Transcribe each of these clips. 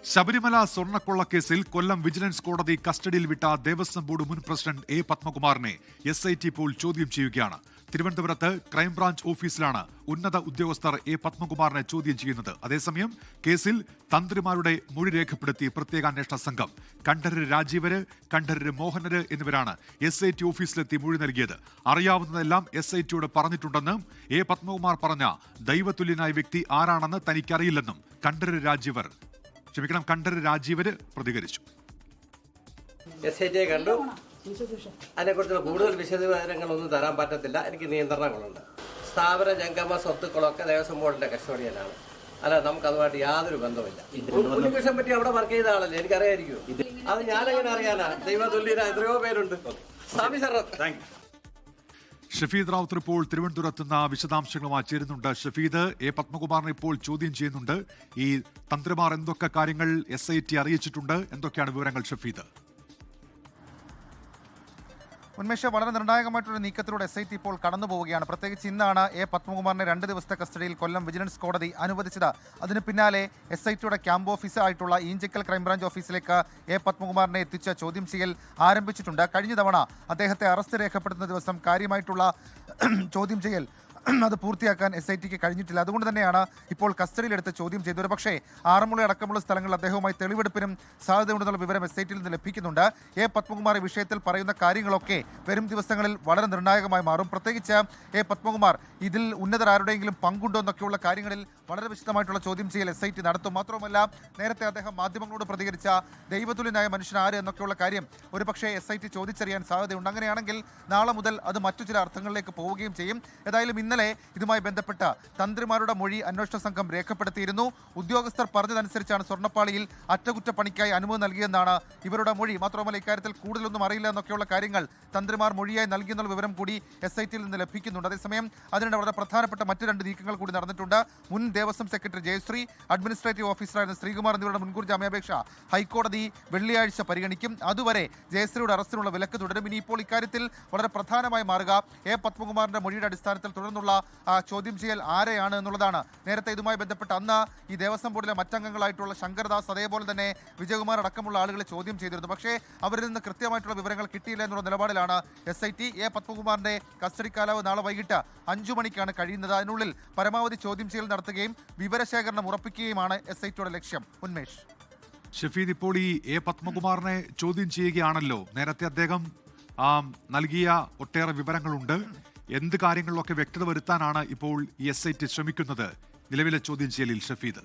ശബരിമല സ്വർണ്ണക്കൊള്ളക്കേസിൽ കൊല്ലം vigilance കോടതി കസ്റ്റഡിയിൽ വിട്ട ദേവസ്വം ബോർഡ് മുൻ പ്രസിഡന്റ് എ പത്മകുമാറിനെ SIT ഇപ്പോൾ ചോദ്യം ചെയ്യുകയാണ്. തിരുവനന്തപുരത്ത് ക്രൈംബ്രാഞ്ച് ഓഫീസിലാണ് ഉന്നത ഉദ്യോഗസ്ഥർ എ പത്മകുമാറിനെ ചോദ്യം ചെയ്യുന്നത്. അതേസമയം കേസിൽ തന്ത്രിമാരുടെ മൊഴി രേഖപ്പെടുത്തി പ്രത്യേക അന്വേഷണ സംഘം. കണ്ഠരര് രാജീവര്, കണ്ഠരര് മോഹനര് എന്നിവരാണ് SIT ഓഫീസിലെത്തി മൊഴി നൽകിയത്. അറിയാവുന്നതെല്ലാം SITയോട് പറഞ്ഞിട്ടുണ്ടെന്ന് എ പത്മകുമാർ പറഞ്ഞ ദൈവതുല്യനായ വ്യക്തി ആരാണെന്ന് തനിക്കറിയില്ലെന്നും കണ്ഠരര് രാജീവര് പ്രതികരിച്ചു. SITയെ കണ്ടു. അതിനെക്കുറിച്ചുള്ള കൂടുതൽ വിശദവിവരങ്ങളൊന്നും തരാൻ പറ്റത്തില്ല. എനിക്ക് നിയന്ത്രണങ്ങളുണ്ട്. സ്ഥാപന ജംഗമ സ്വത്തുക്കളൊക്കെ ദേവസ്വം ബോർഡിന്റെ കസ്റ്റഡിയിലാണ്. അല്ല, നമുക്ക് അതുമായിട്ട് യാതൊരു ബന്ധമില്ല. ഉണ്ണികൃഷ്ണനെ പറ്റി അവിടെ വർക്ക് ചെയ്ത ആളല്ലേ, എനിക്കറിയായിരിക്കും. അത് ഞാനെങ്ങനെ അറിയാനാ? ദൈവതുല്യന എത്രയോ പേരുണ്ട്. സ്വാമി സാർ, ഷഫീദ് റാവുത്തർ ഇപ്പോൾ തിരുവനന്തപുരത്ത് നിന്ന് വിശദാംശങ്ങളുമായി ചേരുന്നുണ്ട്. ഷഫീദ്, എ പത്മകുമാറിനെ ഇപ്പോൾ ചോദ്യം ചെയ്യുന്നുണ്ട്. ഈ തന്ത്രിമാർ എന്തൊക്കെ കാര്യങ്ങൾ SIT അറിയിച്ചിട്ടുണ്ട്, എന്തൊക്കെയാണ് വിവരങ്ങൾ ഷഫീദ്? ഉന്മേഷ, വളരെ നിർണായകമായിട്ടൊരു നീക്കത്തിലൂടെ SIT ഇപ്പോൾ കടന്നു പോവുകയാണ്. പ്രത്യേകിച്ച് ഇന്നാണ് എ പത്മകുമാറിനെ 2 ദിവസത്തെ കസ്റ്റഡിയിൽ കൊല്ലം വിജിലൻസ് കോടതി അനുവദിച്ചത്. അതിന് പിന്നാലെ SITയുടെ ക്യാമ്പ് ഓഫീസായിട്ടുള്ള ഈഞ്ചക്കൽ ക്രൈംബ്രാഞ്ച് ഓഫീസിലേക്ക് എ പത്മകുമാറിനെ എത്തിച്ച ചോദ്യം ചെയ്യൽ ആരംഭിച്ചിട്ടുണ്ട്. കഴിഞ്ഞ തവണ അദ്ദേഹത്തെ അറസ്റ്റ് രേഖപ്പെടുത്തുന്ന ദിവസം കാര്യമായിട്ടുള്ള ചോദ്യം ചെയ്യൽ അത് പൂർത്തിയാക്കാൻ SITക്ക് കഴിഞ്ഞിട്ടില്ല. അതുകൊണ്ട് തന്നെയാണ് ഇപ്പോൾ കസ്റ്റഡിയിലെടുത്ത് ചോദ്യം ചെയ്തത്. പക്ഷേ ആറന്മുള അടക്കമുള്ള സ്ഥലങ്ങളിൽ അദ്ദേഹവുമായി തെളിവെടുപ്പിനും സാധ്യതയുണ്ടെന്നുള്ള വിവരം SITയിൽ നിന്ന് ലഭിക്കുന്നുണ്ട്. എ പത്മകുമാർ ഈ വിഷയത്തിൽ പറയുന്ന കാര്യങ്ങളൊക്കെ വരും ദിവസങ്ങളിൽ വളരെ നിർണായകമായി മാറും. പ്രത്യേകിച്ച് എ പത്മകുമാർ ഇതിൽ ഉന്നതരാരുടെയെങ്കിലും പങ്കുണ്ടോ എന്നൊക്കെയുള്ള കാര്യങ്ങളിൽ വളരെ വിശദമായിട്ടുള്ള ചോദ്യം ചെയ്യൽ SIT നടത്തും. മാത്രവുമല്ല, നേരത്തെ അദ്ദേഹം മാധ്യമങ്ങളോട് പ്രതികരിച്ച ദൈവതുല്യനായ മനുഷ്യൻ ആര് എന്നൊക്കെയുള്ള കാര്യം ഒരുപക്ഷെ SIT ചോദിച്ചറിയാൻ സാധ്യതയുണ്ട്. അങ്ങനെയാണെങ്കിൽ നാളെ മുതൽ അത് മറ്റു ചില അർത്ഥങ്ങളിലേക്ക് പോവുകയും ചെയ്യും. ഏതായാലും ഇന്നലെ ഇതുമായി ബന്ധപ്പെട്ട തന്ത്രിമാരുടെ മൊഴി അന്വേഷണ സംഘം രേഖപ്പെടുത്തിയിരുന്നു. ഉദ്യോഗസ്ഥർ പറഞ്ഞതനുസരിച്ചാണ് സ്വർണ്ണപ്പാളിയിൽ അറ്റകുറ്റപ്പണിക്കായി അനുമതി നൽകിയെന്നാണ് ഇവരുടെ മൊഴി. മാത്രമല്ല, ഇക്കാര്യത്തിൽ കൂടുതലൊന്നും അറിയില്ല എന്നൊക്കെയുള്ള കാര്യങ്ങൾ തന്ത്രിമാർ മൊഴിയായി നൽകിയെന്നുള്ള വിവരം കൂടി SITയിൽ നിന്ന് ലഭിക്കുന്നുണ്ട്. അതേസമയം അതിനിടെ വളരെ പ്രധാനപ്പെട്ട മറ്റു 2 നീക്കങ്ങൾ കൂടി നടന്നിട്ടുണ്ട്. മുൻ ദേവസ്വം സെക്രട്ടറി ജയശ്രീ, അഡ്മിനിസ്ട്രേറ്റീവ് ഓഫീസറായിരുന്ന ശ്രീകുമാർ എന്നിവരുടെ മുൻകൂർ ജാമ്യാപേക്ഷ ഹൈക്കോടതി വെള്ളിയാഴ്ച പരിഗണിക്കും. അതുവരെ ജയശ്രീയുടെ അറസ്റ്റിനുള്ള വിലക്ക് തുടരും. ഇനിയിപ്പോൾ ഇക്കാര്യത്തിൽ വളരെ പ്രധാനമായി മാറുക എ പത്മകുമാറിന്റെ മൊഴിയുടെ അടിസ്ഥാനത്തിൽ തുടർന്നുള്ള ചോദ്യം ചെയ്യൽ ആരെയാണ് എന്നുള്ളതാണ്. നേരത്തെ ഇതുമായി ബന്ധപ്പെട്ട് അന്ന് ഈ ദേവസ്വം ബോർഡിലെ മറ്റംഗങ്ങളായിട്ടുള്ള ശങ്കർദാസ്, അതേപോലെ തന്നെ വിജയകുമാർ അടക്കമുള്ള ആളുകളെ ചോദ്യം ചെയ്തിരുന്നു. പക്ഷേ അവരിൽ നിന്ന് കൃത്യമായിട്ടുള്ള വിവരങ്ങൾ കിട്ടിയില്ല എന്നുള്ള നിലപാടിലാണ് SIT. എ പത്മകുമാറിന്റെ കസ്റ്റഡി കാലാവധി നാളെ വൈകിട്ട് 5 മണിക്കാണ് കഴിയുന്നത്. അതിനുള്ളിൽ പരമാവധി ചോദ്യം ചെയ്യൽ നടത്തുകയും വിവരശേഖരണം ഉറപ്പിക്കുകയുമാണ് SITയുടെ ലക്ഷ്യം. ഉന്മേഷ്, ഷഫീദ്, ഇപ്പോൾ ഈ എ പത്മകുമാറിനെ ചോദ്യം ചെയ്യുകയാണല്ലോ. നേരത്തെ അദ്ദേഹം നൽകിയ ഒട്ടേറെ വിവരങ്ങളുണ്ട്. എന്ത് കാര്യങ്ങളിലൊക്കെ വ്യക്തത വരുത്താനാണ് ഇപ്പോൾ ഈ SIT ശ്രമിക്കുന്നത് നിലവിലെ ചോദ്യം ചെയ്യലിൽ ഷഫീദ്?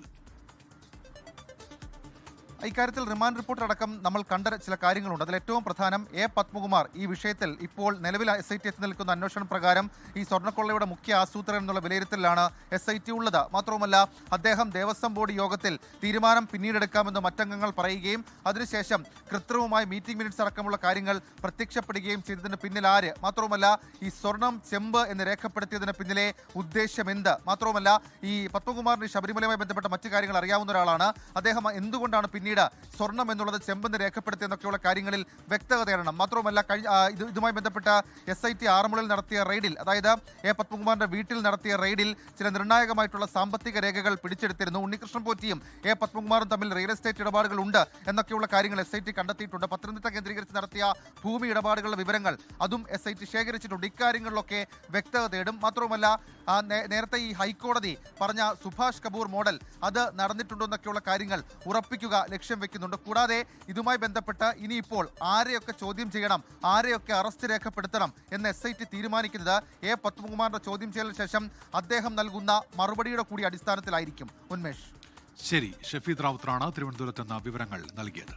ഇക്കാര്യത്തിൽ റിമാൻഡ് റിപ്പോർട്ട് അടക്കം നമ്മൾ കണ്ട ചില കാര്യങ്ങളുണ്ട്. അതിൽ ഏറ്റവും പ്രധാനം എ പത്മകുമാർ ഈ വിഷയത്തിൽ ഇപ്പോൾ നിലവിൽ SIT എത്തി നിൽക്കുന്ന അന്വേഷണം പ്രകാരം ഈ സ്വർണ്ണക്കൊള്ളയുടെ മുഖ്യ ആസൂത്രകൻ എന്നുള്ള വിലയിരുത്തലാണ് SIT ഉള്ളത്. മാത്രവുമല്ല, അദ്ദേഹം ദേവസ്വം ബോർഡ് യോഗത്തിൽ തീരുമാനം പിന്നീടെടുക്കാമെന്ന് മറ്റംഗങ്ങൾ പറയുകയും അതിനുശേഷം കൃത്രിമമായി മീറ്റിംഗ് മിനിറ്റ്സ് അടക്കമുള്ള കാര്യങ്ങൾ പ്രത്യക്ഷപ്പെടുകയും ചെയ്തതിന് പിന്നിൽ ആര്, മാത്രവുമല്ല ഈ സ്വർണം ചെമ്പ് എന്ന് രേഖപ്പെടുത്തിയതിന് പിന്നിലെ ഉദ്ദേശം എന്ത്, മാത്രവുമല്ല ഈ പത്മകുമാറിന് ശബരിമലയുമായി ബന്ധപ്പെട്ട മറ്റു കാര്യങ്ങൾ അറിയാവുന്ന ഒരാളാണ്. അദ്ദേഹം എന്തുകൊണ്ടാണ് പിന്നീട് സ്വർണം എന്നുള്ളത് ചെമ്പെന്ന് രേഖപ്പെടുത്തിയെന്നൊക്കെയുള്ള കാര്യങ്ങളിൽ വ്യക്തത തേടണം. മാത്രവുമല്ല, ഇതുമായി ബന്ധപ്പെട്ട SIT ആറന്മുളയിൽ നടത്തിയ റെയ്ഡിൽ, അതായത് എ പത്മകുമാറിന്റെ വീട്ടിൽ നടത്തിയ റെയ്ഡിൽ ചില നിർണായകമായിട്ടുള്ള സാമ്പത്തിക രേഖകൾ പിടിച്ചെടുത്തിരുന്നു. ഉണ്ണികൃഷ്ണൻ പോറ്റിയും എ പത്മകുമാറും തമ്മിൽ റിയൽ എസ്റ്റേറ്റ് ഇടപാടുകൾ ഉണ്ട് എന്നൊക്കെയുള്ള കാര്യങ്ങൾ SIT കണ്ടെത്തിയിട്ടുണ്ട്. പത്തനംതിട്ട കേന്ദ്രീകരിച്ച് നടത്തിയ ഭൂമി ഇടപാടുകളുടെ വിവരങ്ങൾ അതും SIT ശേഖരിച്ചിട്ടുണ്ട്. ഇക്കാര്യങ്ങളിലൊക്കെ വ്യക്തത തേടും. മാത്രവുമല്ല, നേരത്തെ ഈ ഹൈക്കോടതി പറഞ്ഞ സുഭാഷ് കപൂർ മോഡൽ അത് നടന്നിട്ടുണ്ടോ എന്നൊക്കെയുള്ള കാര്യങ്ങൾ ഉറപ്പിക്കുക ലക്ഷ്യം വെക്കുന്നുണ്ട്. കൂടാതെ ഇതുമായി ബന്ധപ്പെട്ട് ഇനിയിപ്പോൾ ആരെയൊക്കെ ചോദ്യം ചെയ്യണം, ആരെയൊക്കെ അറസ്റ്റ് രേഖപ്പെടുത്തണം എന്ന് SIT തീരുമാനിക്കുന്നത് എ പത്മകുമാറിന്റെ ചോദ്യം ചെയ്യലിന് ശേഷം അദ്ദേഹം നൽകുന്ന മറുപടിയുടെ കൂടി അടിസ്ഥാനത്തിലായിരിക്കും. ഉന്മേഷ്, ശരി. ഷഫീദ് റാവുത്തറാണ് തിരുവനന്തപുരത്ത് നിന്ന് വിവരങ്ങൾ നൽകിയത്.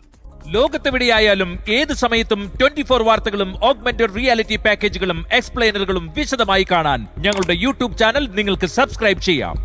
ലോകത്തെവിടെയായാലും ഏത് സമയത്തും 24 വാർത്തകളും ഓഗ്മെന്റഡ് റിയാലിറ്റി പാക്കേജുകളും എക്സ്പ്ലെയിനറുകളും വിശദമായി കാണാൻ ഞങ്ങളുടെ YouTube ചാനൽ നിങ്ങൾക്ക് സബ്സ്ക്രൈബ് ചെയ്യാം.